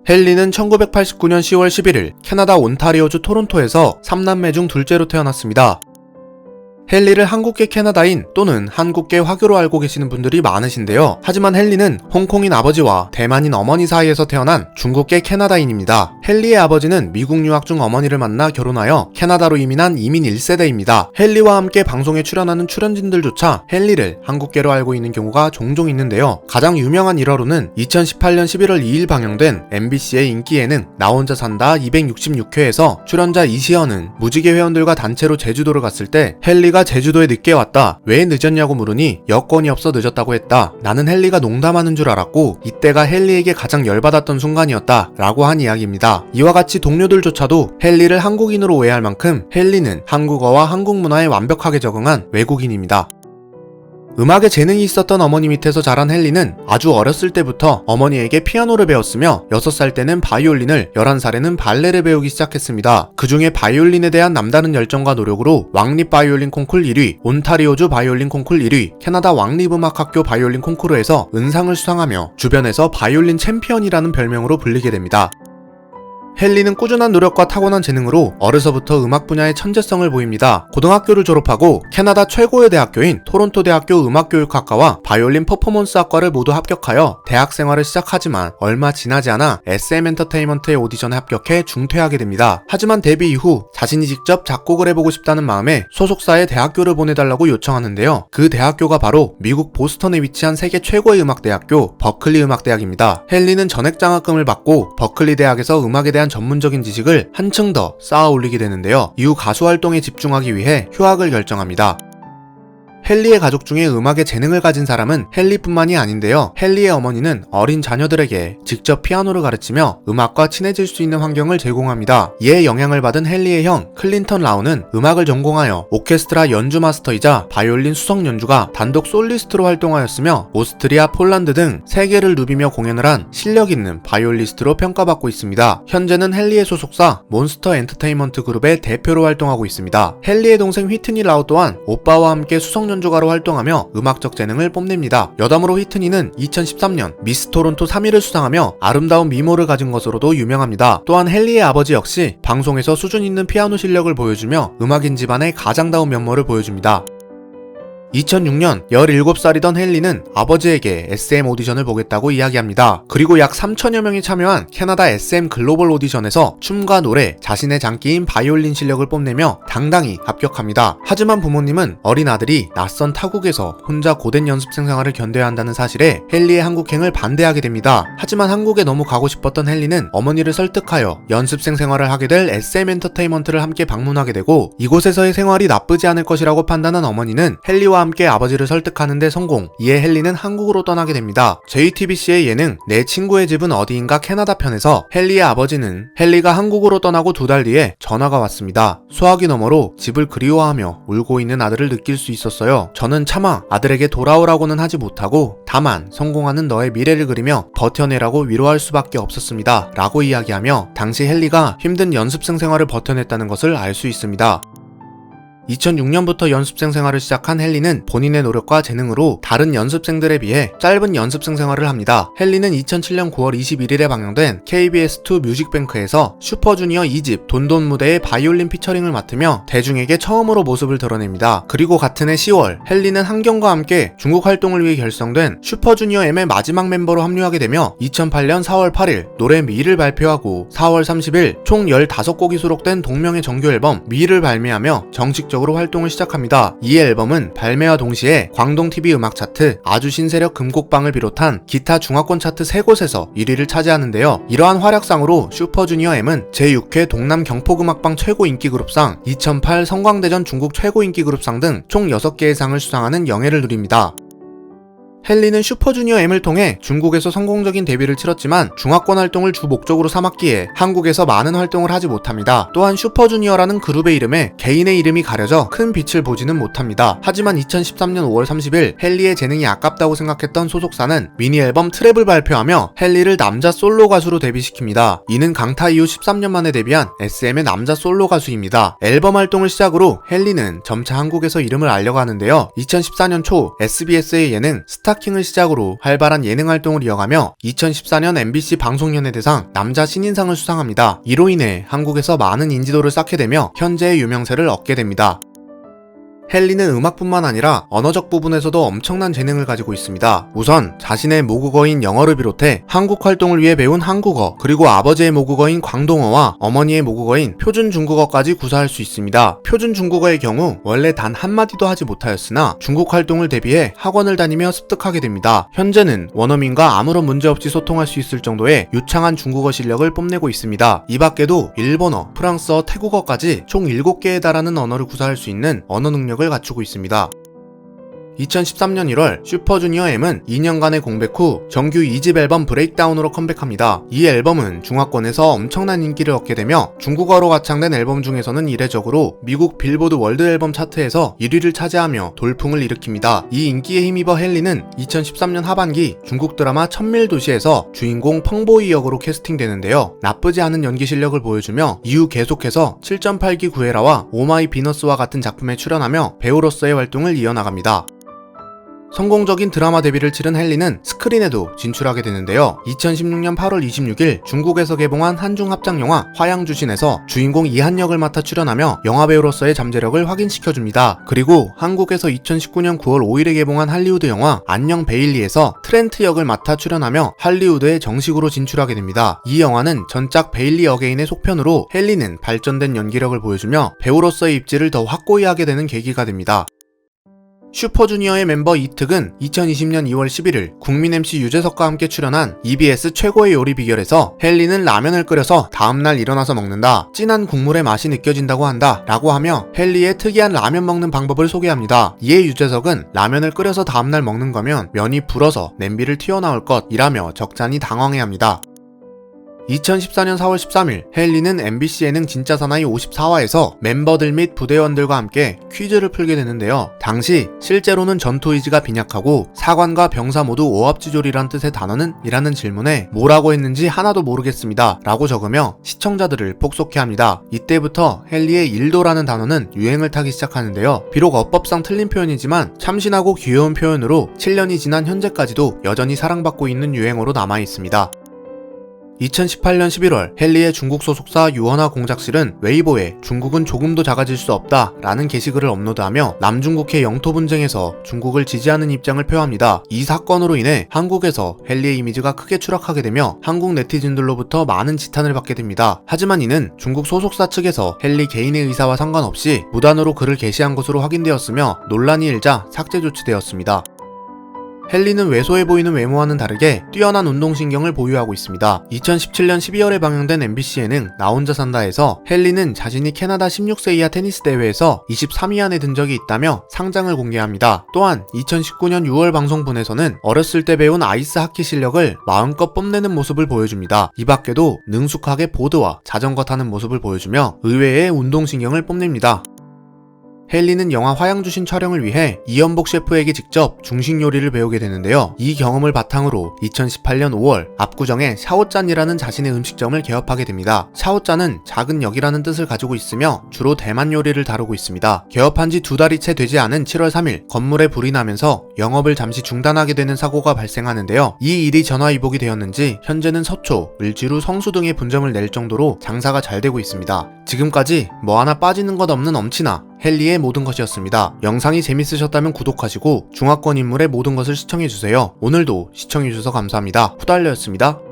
헨리는 1989년 10월 11일 캐나다 온타리오주 토론토에서 3남매 중 둘째로 태어났습니다. 헨리를 한국계 캐나다인 또는 한국계 화교로 알고 계시는 분들이 많으신데요. 하지만 헨리는 홍콩인 아버지와 대만인 어머니 사이에서 태어난 중국계 캐나다인입니다. 헨리의 아버지는 미국 유학 중 어머니를 만나 결혼하여 캐나다로 이민한 이민 1세대입니다. 헨리와 함께 방송에 출연하는 출연진들조차 헨리를 한국계로 알고 있는 경우가 종종 있는데요. 가장 유명한 일화로는 2018년 11월 2일 방영된 MBC의 인기 예능 나 혼자 산다 266회에서 출연자 이시연은 무지개 회원들과 단체로 제주도를 갔을 때 헨리가 제주도에 늦게 왔다. 왜 늦었냐고 물으니 여권이 없어 늦었다고 했다. 나는 헨리가 농담하는 줄 알았고 이때가 헨리에게 가장 열받았던 순간이었다. 라고 한 이야기입니다. 이와 같이 동료들조차도 헨리를 한국인으로 오해할 만큼 헨리는 한국어와 한국 문화에 완벽하게 적응한 외국인입니다. 음악에 재능이 있었던 어머니 밑에서 자란 헨리는 아주 어렸을 때부터 어머니에게 피아노를 배웠으며 6살 때는 바이올린을, 11살에는 발레를 배우기 시작했습니다. 그 중에 바이올린에 대한 남다른 열정과 노력으로 왕립 바이올린 콩쿨 1위, 온타리오주 바이올린 콩쿨 1위, 캐나다 왕립음악학교 바이올린 콩쿠르에서 은상을 수상하며 주변에서 바이올린 챔피언이라는 별명으로 불리게 됩니다. 헨리는 꾸준한 노력과 타고난 재능으로 어려서부터 음악 분야의 천재성을 보입니다. 고등학교를 졸업하고 캐나다 최고의 대학교인 토론토 대학교 음악교육학과와 바이올린 퍼포먼스학과를 모두 합격하여 대학 생활을 시작하지만 얼마 지나지 않아 SM 엔터테인먼트의 오디션에 합격해 중퇴하게 됩니다. 하지만 데뷔 이후 자신이 직접 작곡을 해보고 싶다는 마음에 소속사에 대학교를 보내달라고 요청하는데요. 그 대학교가 바로 미국 보스턴에 위치한 세계 최고의 음악대학교 버클리 음악대학입니다. 헨리는 전액장학금을 받고 버클리 대학에서 음악에 대한 전문적인 지식을 한층 더 쌓아 올리게 되는데요. 이후 가수 활동에 집중하기 위해 휴학을 결정합니다. 헨리의 가족 중에 음악에 재능을 가진 사람은 헨리뿐만이 아닌데요. 헨리의 어머니는 어린 자녀들에게 직접 피아노를 가르치며 음악과 친해질 수 있는 환경을 제공합니다. 이에 영향을 받은 헨리의 형 클린턴 라우는 음악을 전공하여 오케스트라 연주 마스터이자 바이올린 수석 연주가 단독 솔리스트로 활동하였으며 오스트리아, 폴란드 등 세계를 누비며 공연을 한 실력 있는 바이올리스트로 평가받고 있습니다. 현재는 헨리의 소속사 몬스터 엔터테인먼트 그룹의 대표로 활동하고 있습니다. 헨리의 동생 휘트니 라우 또한 오빠와 함께 수석 연주가로 활동하며 음악적 재능을 뽐냅니다. 여담으로 휘트니는 2013년 미스 토론토 3위를 수상하며 아름다운 미모를 가진 것으로도 유명합니다. 또한 헨리의 아버지 역시 방송에서 수준 있는 피아노 실력을 보여주며 음악인 집안의 가장다운 면모를 보여줍니다. 2006년 17살이던 헨리는 아버지에게 SM 오디션을 보겠다고 이야기합니다. 그리고 약 3천여 명이 참여한 캐나다 SM 글로벌 오디션에서 춤과 노래, 자신의 장기인 바이올린 실력을 뽐내며 당당히 합격합니다. 하지만 부모님은 어린 아들이 낯선 타국에서 혼자 고된 연습생 생활을 견뎌야 한다는 사실에 헨리의 한국행을 반대하게 됩니다. 하지만 한국에 너무 가고 싶었던 헨리는 어머니를 설득하여 연습생 생활을 하게 될 SM 엔터테인먼트를 함께 방문하게 되고 이곳에서의 생활이 나쁘지 않을 것이라고 판단한 어머니는 헨리와 함께 아버지를 설득하는 데 성공. 이에 헨리는 한국으로 떠나게 됩니다. JTBC의 예능 내 친구의 집은 어디인가 캐나다 편에서 헨리의 아버지는 헨리가 한국으로 떠나고 2달 뒤에 전화가 왔습니다. 소화기 너머로 집을 그리워하며 울고 있는 아들을 느낄 수 있었어요. 저는 차마 아들에게 돌아오라고는 하지 못하고 다만 성공하는 너의 미래를 그리며 버텨내라고 위로할 수밖에 없었습니다. 라고 이야기하며 당시 헨리가 힘든 연습생 생활을 버텨냈다는 것을 알 수 있습니다. 2006년부터 연습생 생활을 시작한 헨리는 본인의 노력과 재능으로 다른 연습생들에 비해 짧은 연습생 생활을 합니다. 헨리는 2007년 9월 21일에 방영된 KBS2 뮤직뱅크에서 슈퍼주니어 2집 돈돈 무대의 바이올린 피처링을 맡으며 대중에게 처음으로 모습을 드러냅니다. 그리고 같은 해 10월 헨리는 한경과 함께 중국 활동을 위해 결성된 슈퍼주니어 M의 마지막 멤버로 합류하게 되며 2008년 4월 8일 노래 미를 발표하고 4월 30일 총 15곡이 수록된 동명의 정규 앨범 미를 발매하며 정식적으로 활동을 시작합니다. 이 앨범은 발매와 동시에 광동TV 음악 차트, 아주 신세력 금곡방을 비롯한 기타 중화권 차트 3곳에서 1위를 차지하는데요. 이러한 활약상으로 슈퍼주니어 M은 제6회 동남 경폭음악방 최고 인기그룹상, 2008 성광대전 중국 최고 인기그룹상 등 총 6개의 상을 수상하는 영예를 누립니다. 헨리는 슈퍼주니어 M을 통해 중국에서 성공적인 데뷔를 치렀지만 중화권 활동을 주 목적으로 삼았기에 한국에서 많은 활동을 하지 못합니다. 또한 슈퍼주니어라는 그룹의 이름에 개인의 이름이 가려져 큰 빛을 보지는 못합니다. 하지만 2013년 5월 30일 헨리의 재능이 아깝다고 생각했던 소속사는 미니 앨범 트랩을 발표하며 헨리를 남자 솔로 가수로 데뷔시킵니다. 이는 강타 이후 13년 만에 데뷔한 SM의 남자 솔로 가수입니다. 앨범 활동을 시작으로 헨리는 점차 한국에서 이름을 알려가는데요. 2014년 초 SBS의 예능 스타 스타킹을 시작으로 활발한 예능 활동을 이어가며 2014년 MBC 방송연예대상 남자 신인상을 수상합니다. 이로 인해 한국에서 많은 인지도를 쌓게 되며 현재의 유명세를 얻게 됩니다. 헨리는 음악뿐만 아니라 언어적 부분에서도 엄청난 재능을 가지고 있습니다. 우선 자신의 모국어인 영어를 비롯해 한국 활동을 위해 배운 한국어, 그리고 아버지의 모국어인 광동어와 어머니의 모국어인 표준 중국어까지 구사할 수 있습니다. 표준 중국어의 경우 원래 단 한마디도 하지 못하였으나 중국 활동을 대비해 학원을 다니며 습득하게 됩니다. 현재는 원어민과 아무런 문제 없이 소통할 수 있을 정도의 유창한 중국어 실력을 뽐내고 있습니다. 이 밖에도 일본어, 프랑스어, 태국어까지 총 7개에 달하는 언어를 구사할 수 있는 언어 능력을 갖추고 있습니다. 2013년 1월 슈퍼주니어 M은 2년간의 공백 후 정규 2집 앨범 브레이크다운으로 컴백합니다. 이 앨범은 중화권에서 엄청난 인기를 얻게 되며 중국어로 가창된 앨범 중에서는 이례적으로 미국 빌보드 월드 앨범 차트에서 1위를 차지하며 돌풍을 일으킵니다. 이 인기에 힘입어 헨리는 2013년 하반기 중국 드라마 천밀도시에서 주인공 펑보이 역으로 캐스팅되는데요. 나쁘지 않은 연기 실력을 보여주며 이후 계속해서 7.8기 구애라와 오마이 비너스와 같은 작품에 출연하며 배우로서의 활동을 이어나갑니다. 성공적인 드라마 데뷔를 치른 헨리는 스크린에도 진출하게 되는데요. 2016년 8월 26일 중국에서 개봉한 한중 합작 영화 화양주신에서 주인공 이한 역을 맡아 출연하며 영화배우로서의 잠재력을 확인시켜줍니다. 그리고 한국에서 2019년 9월 5일에 개봉한 할리우드 영화 안녕 베일리에서 트렌트 역을 맡아 출연하며 할리우드에 정식으로 진출하게 됩니다. 이 영화는 전작 베일리 어게인의 속편으로 헨리는 발전된 연기력을 보여주며 배우로서의 입지를 더 확고히 하게 되는 계기가 됩니다. 슈퍼주니어의 멤버 이특은 2020년 2월 11일 국민 MC 유재석과 함께 출연한 EBS 최고의 요리 비결에서 헨리는 라면을 끓여서 다음날 일어나서 먹는다, 진한 국물의 맛이 느껴진다고 한다 라고 하며 헨리의 특이한 라면 먹는 방법을 소개합니다. 이에 유재석은 라면을 끓여서 다음날 먹는 거면 면이 불어서 냄비를 튀어나올 것이라며 적잖이 당황해합니다. 2014년 4월 13일 헨리는 MBC 예능 진짜 사나이 54화에서 멤버들 및 부대원들과 함께 퀴즈를 풀게 되는데요. 당시 실제로는 전투 의지가 빈약하고 사관과 병사 모두 오합지졸이란 뜻의 단어는? 이라는 질문에 뭐라고 했는지 하나도 모르겠습니다 라고 적으며 시청자들을 폭소케합니다. 이때부터 헨리의 일도라는 단어는 유행을 타기 시작하는데요. 비록 어법상 틀린 표현이지만 참신하고 귀여운 표현으로 7년이 지난 현재까지도 여전히 사랑받고 있는 유행어로 남아있습니다. 2018년 11월 헨리의 중국 소속사 유원화 공작실은 웨이보에 중국은 조금도 작아질 수 없다 라는 게시글을 업로드하며 남중국해 영토 분쟁에서 중국을 지지하는 입장을 표합니다. 이 사건으로 인해 한국에서 헨리의 이미지가 크게 추락하게 되며 한국 네티즌들로부터 많은 지탄을 받게 됩니다. 하지만 이는 중국 소속사 측에서 헨리 개인의 의사와 상관없이 무단으로 글을 게시한 것으로 확인되었으며 논란이 일자 삭제 조치되었습니다. 헨리는 왜소해 보이는 외모와는 다르게 뛰어난 운동신경을 보유하고 있습니다. 2017년 12월에 방영된 MBC 예능 나 혼자 산다에서 헨리는 자신이 캐나다 16세 이하 테니스 대회에서 23위 안에 든 적이 있다며 상장을 공개합니다. 또한 2019년 6월 방송분에서는 어렸을 때 배운 아이스 하키 실력을 마음껏 뽐내는 모습을 보여줍니다. 이 밖에도 능숙하게 보드와 자전거 타는 모습을 보여주며 의외의 운동신경을 뽐냅니다. 헨리는 영화 화양주신 촬영을 위해 이연복 셰프에게 직접 중식 요리를 배우게 되는데요. 이 경험을 바탕으로 2018년 5월 압구정에 샤오짠이라는 자신의 음식점을 개업하게 됩니다. 샤오짠은 작은 역이라는 뜻을 가지고 있으며 주로 대만 요리를 다루고 있습니다. 개업한 지 2달이 채 되지 않은 7월 3일 건물에 불이 나면서 영업을 잠시 중단하게 되는 사고가 발생하는데요. 이 일이 전화위복이 되었는지 현재는 서초, 을지로, 성수 등의 분점을 낼 정도로 장사가 잘 되고 있습니다. 지금까지 뭐 하나 빠지는 것 없는 엄친아 헨리의 모든 것이었습니다. 영상이 재밌으셨다면 구독하시고 중화권 인물의 모든 것을 시청해주세요. 오늘도 시청해주셔서 감사합니다. 후달려였습니다.